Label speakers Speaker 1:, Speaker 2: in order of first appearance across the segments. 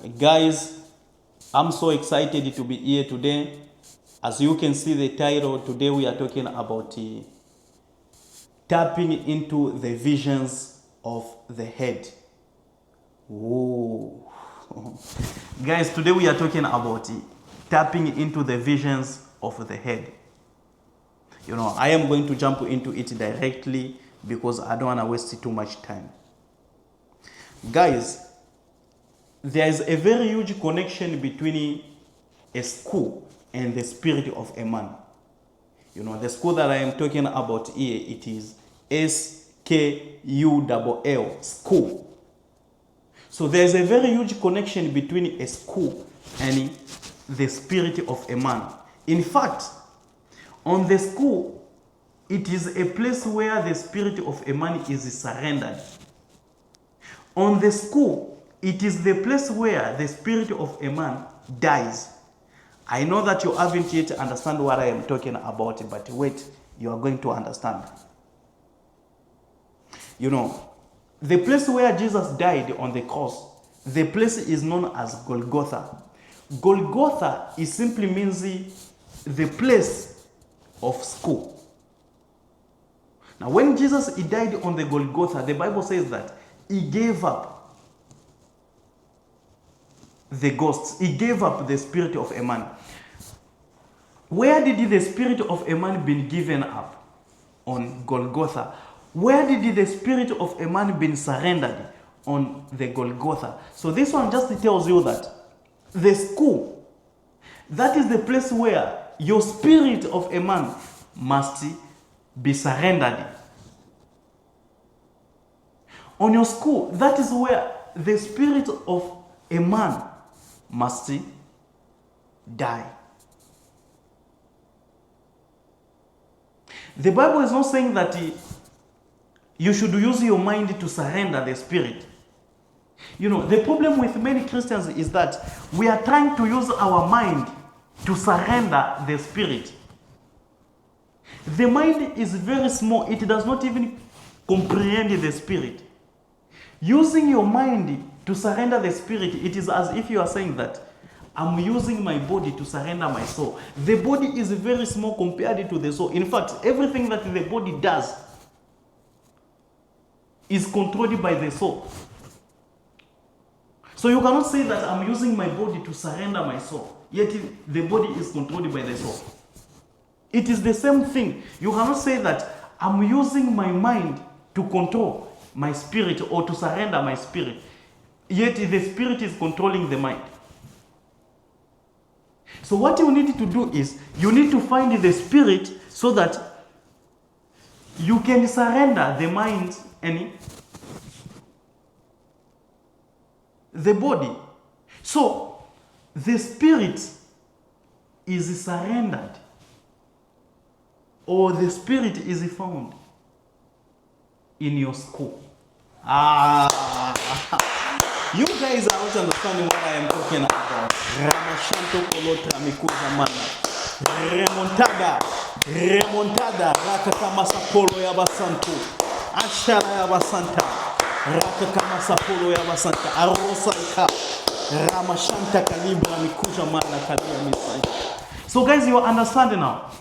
Speaker 1: Guys, I'm so excited to be here today. As you can see the title, today we are talking about tapping into the visions of the head. Whoa. Guys, today we are talking about tapping into the visions of the head. You know, I am going to jump into it directly because I don't want to waste too much time. Guys, there is a very huge connection between a school and the spirit of a man. You know, the school that I am talking about here, it is SKULL, school. So there is a very huge connection between a school and the spirit of a man. In fact, on the school, it is a place where the spirit of a man is surrendered. On the school, it is the place where the spirit of a man dies. I know that you haven't yet understand what I am talking about, but wait, you are going to understand. You know, the place where Jesus died on the cross, the place is known as Golgotha. Golgotha is simply means the place of school. Now, when Jesus he died on the Golgotha, the Bible says that he gave up the ghosts. He gave up the spirit of a man. Where did the spirit of a man been given up? On Golgotha. Where did the spirit of a man been surrendered? On the Golgotha. So this one just tells you that the school, that is the place where your spirit of a man must be surrendered. On your school, that is where the spirit of a man must die. The Bible is not saying that you should use your mind to surrender the spirit. You know, the problem with many Christians is that we are trying to use our mind to surrender the spirit. The mind is very small. It does not even comprehend the spirit. Using your mind to surrender the spirit, it is as if you are saying that I'm using my body to surrender my soul. The body is very small compared to the soul. In fact, everything that the body does is controlled by the soul. So you cannot say that I'm using my body to surrender my soul, yet the body is controlled by the soul. It is the same thing. You cannot say that I'm using my mind to control my spirit or to surrender my spirit, yet the spirit is controlling the mind. So what you need to do is, you need to find the spirit so that you can surrender the mind and the body. So the spirit is surrendered, or the spirit is found in your school. You guys are not understanding what I am talking about. Ramashanto kolotra mikuza mana. Remontada, rakakamasa polo ya basanto. Ashara ya basanta. Rakakamasa polo ya basanta. Arosanka. Ramashanta kalibra mikuza mana kalia misai. So guys, you understand now.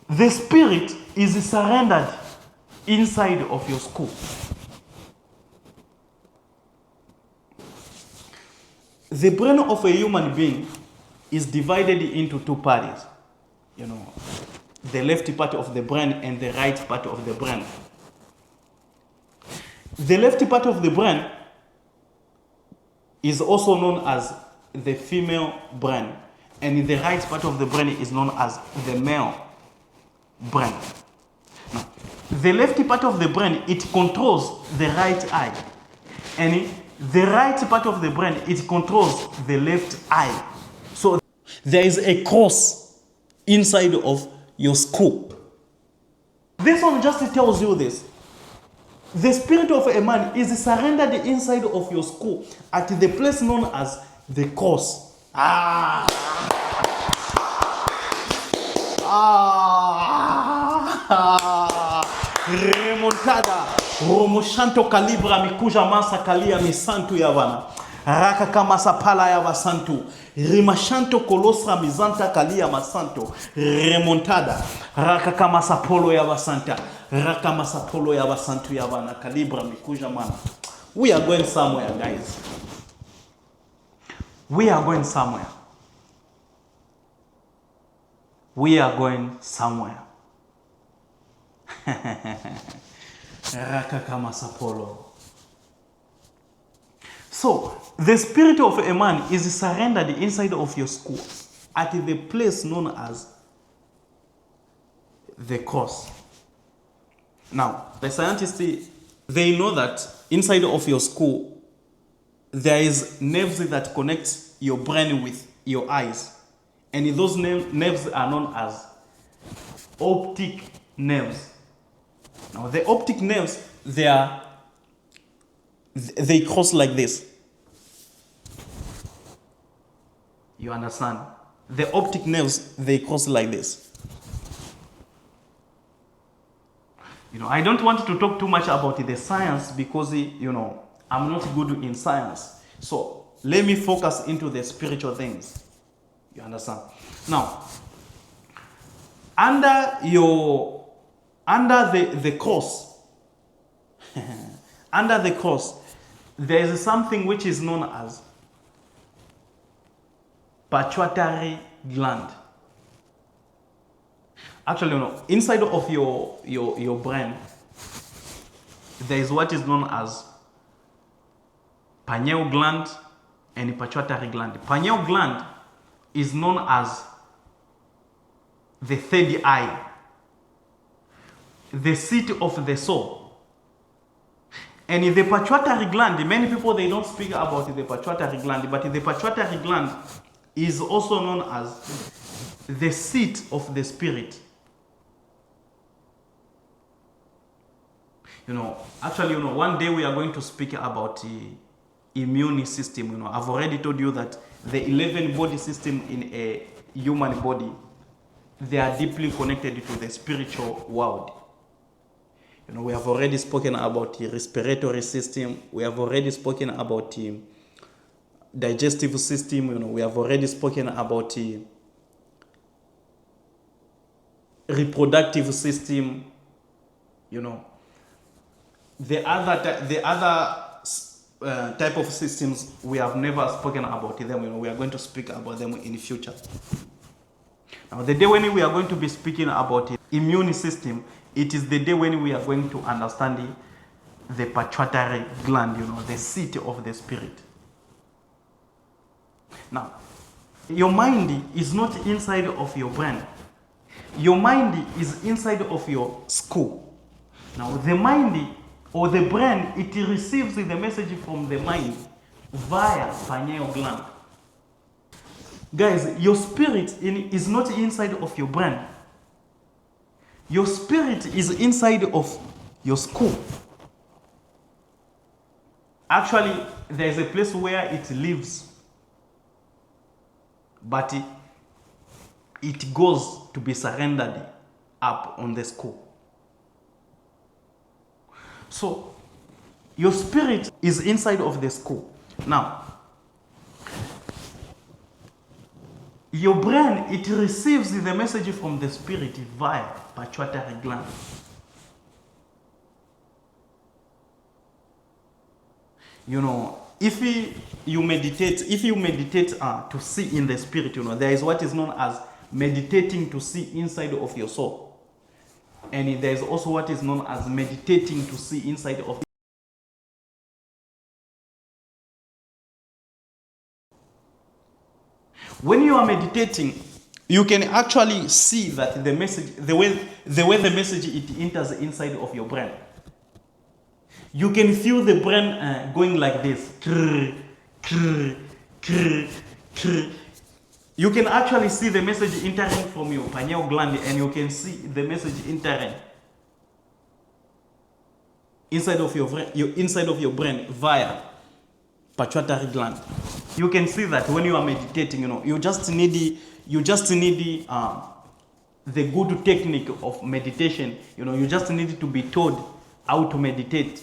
Speaker 1: The spirit is surrendered inside of your school. The brain of a human being is divided into two parts. You know, the left part of the brain and the right part of the brain. The left part of the brain is also known as the female brain, and the right part of the brain is known as the male brain. Now, the left part of the brain, it controls the right eye, and the right part of the brain, it controls the left eye. So there is a cross inside of your skull. This one just tells you this. The spirit of a man is surrendered inside of your skull at the place known as the cross. Remontada. Romoshanto calibra mikuja masa kalia misantu yavana. Raka kama sapala ya basanto. Rimashanto kolosra mizanta kalia masanto. Remontada. Raka kama sapolo ya basanta. Raka masapolo ya basanto ya bana. Kalibra mikuja mana. We are going somewhere, guys. We are going somewhere. We are going somewhere. Raka kama sapolo. So, the spirit of a man is surrendered inside of your school at the place known as the cross. Now, the scientists, they know that inside of your skull, there is nerves that connect your brain with your eyes. And those nerves are known as optic nerves. Now, the optic nerves, they cross like this. You understand? The optic nerves, they cross like this. I don't want to talk too much about the science because, I'm not good in science. So let me focus into the spiritual things. You understand? Now, under the cross, under the cross, there is something which is known as pituitary gland. Actually, inside of your brain, there is what is known as pineal gland and pituitary gland. Pineal gland is known as the third eye, the seat of the soul. And the pituitary gland, many people, they don't speak about the pituitary gland, but the pituitary gland is also known as the seat of the spirit. Actually, one day we are going to speak about the immune system. I've already told you that the 11 body system in a human body, they are deeply connected to the spiritual world. We have already spoken about the respiratory system. We have already spoken about the digestive system. We have already spoken about the reproductive system. The other type of systems, we have never spoken about them. We are going to speak about them in the future. Now, the day when we are going to be speaking about the immune system, it is the day when we are going to understand the pituitary gland, the seat of the spirit. Now, your mind is not inside of your brain. Your mind is inside of your skull. Now, the mind or the brain, it receives the message from the mind via pineal gland. Guys, your spirit is not inside of your brain. Your spirit is inside of your skull. Actually, there is a place where it lives, but it goes to be surrendered up on the skull. So, your spirit is inside of the skull. Now, your brain, it receives the message from the spirit via pituitary gland. If you meditate to see in the spirit, there is what is known as meditating to see inside of your soul. And there is also what is known as meditating to see inside of. When you are meditating, you can actually see that the message, the way the message it enters inside of your brain. You can feel the brain going like this. You can actually see the message entering from your pineal gland, and you can see the message entering inside of your brain via pituitary gland. You can see that when you are meditating, you just need the good technique of meditation. You just need to be told how to meditate.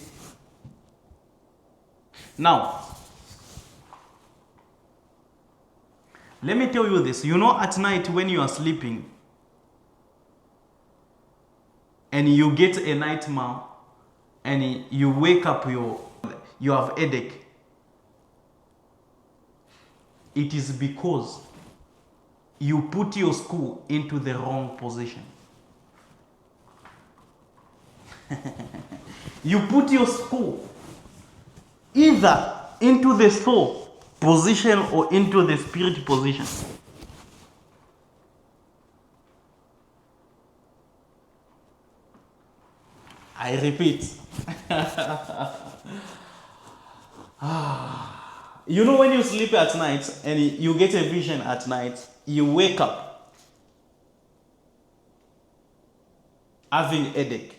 Speaker 1: Now, Let me tell you this. You know, at night when you are sleeping and you get a nightmare and you wake up, you have headache. It is because you put your skull into the wrong position. You put your skull either into the soul position or into the spirit position. I repeat. You know, when you sleep at night and you get a vision at night, you wake up having headache.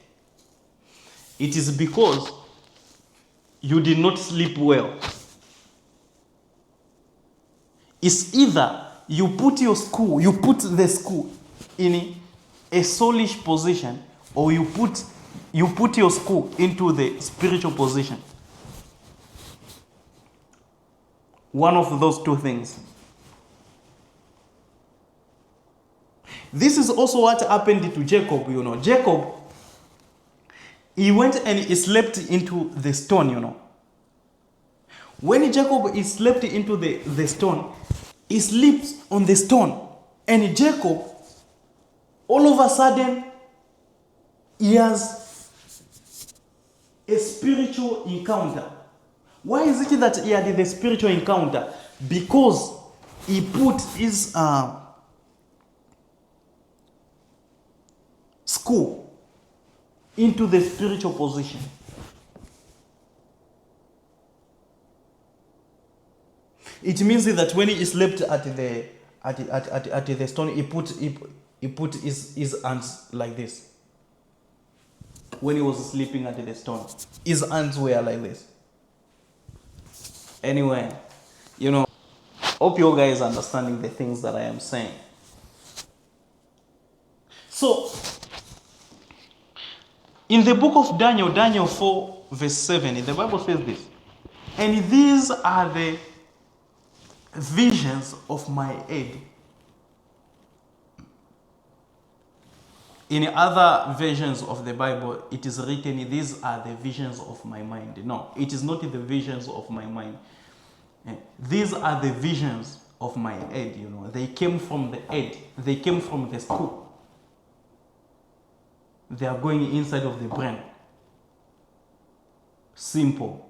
Speaker 1: It is because you did not sleep well. It's either you put the skull in a soulish position, or you put your skull into the spiritual position. One of those two things. This is also what happened to Jacob, you know. Jacob, he went and he slept into the stone, you know. When Jacob is slept into the stone, he sleeps on the stone. And Jacob, all of a sudden, he has a spiritual encounter. Why is it that he had the spiritual encounter? Because he put his skull into the spiritual position. It means that when he slept at the stone, he put his hands like this. When he was sleeping at the stone, his hands were like this. Anyway, you know, hope you guys are understanding the things that I am saying. So, in the book of Daniel, Daniel 4 verse 7, the Bible says this: and these are the visions of my head. In other versions of the Bible, it is written, these are the visions of my mind. No, it is not the visions of my mind. These are the visions of my head, you know. They came from the head. They came from the skull. They are going inside of the brain. Simple.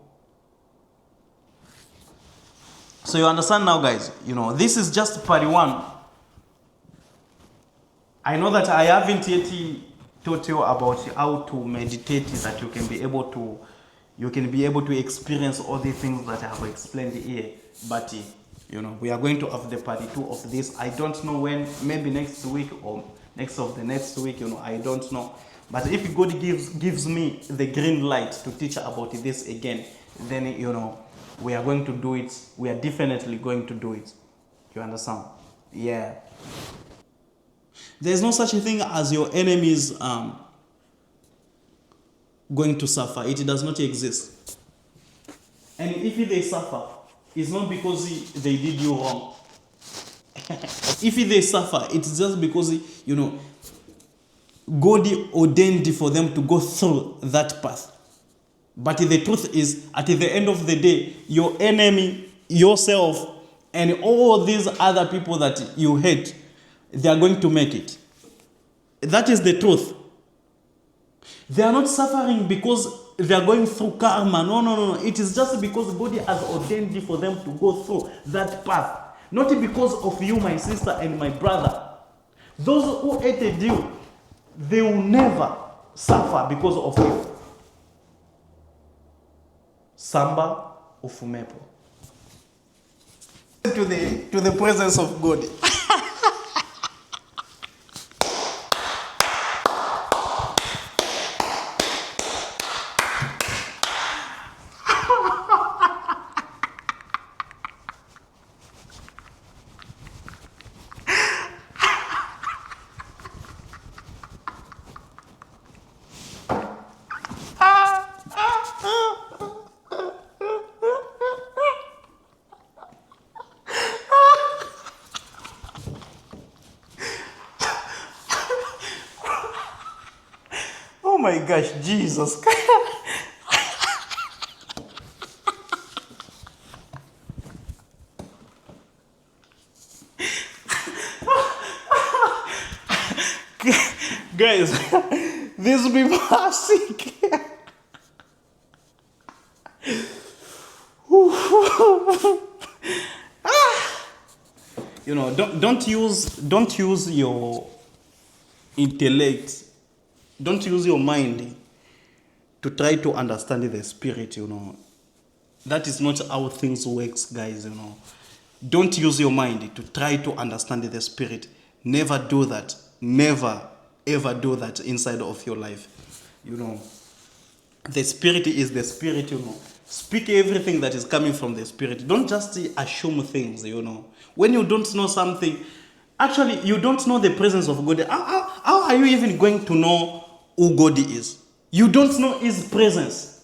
Speaker 1: So you understand now, guys, you know, this is just part one. I know that I haven't yet taught you about how to meditate, that you can be able to experience all the things that I have explained here. But you know, we are going to have the part 2 of this. I don't know when, maybe next week or next week, you know, I don't know. But if God gives me the green light to teach about this again, then, you know, we are going to do it. We are definitely going to do it. You understand? Yeah. There's no such a thing as your enemies going to suffer. It does not exist. And if they suffer, it's not because they did you wrong. If they suffer, it's just because, you know, God ordained for them to go through that path. But the truth is, at the end of the day, your enemy, yourself, and all these other people that you hate, they are going to make it. That is the truth. They are not suffering because they are going through karma. No. It is just because God has ordained for them to go through that path. Not because of you, my sister and my brother. Those who hated you, they will never suffer because of you. Samba ufumepo. To the presence of God. my gosh, Jesus. Guys, these people are sick. You know, don't use your intellect, don't use your mind to try to understand the spirit, you know. That is not how things works, guys, you know. Don't use your mind to try to understand the spirit. Never do that. Never ever do that inside of your life. You know, the spirit is the spirit, you know. Speak everything that is coming from the spirit. Don't just assume things, you know. When you don't know something, actually, you don't know the presence of God. How are you even going to know who God is? You don't know his presence.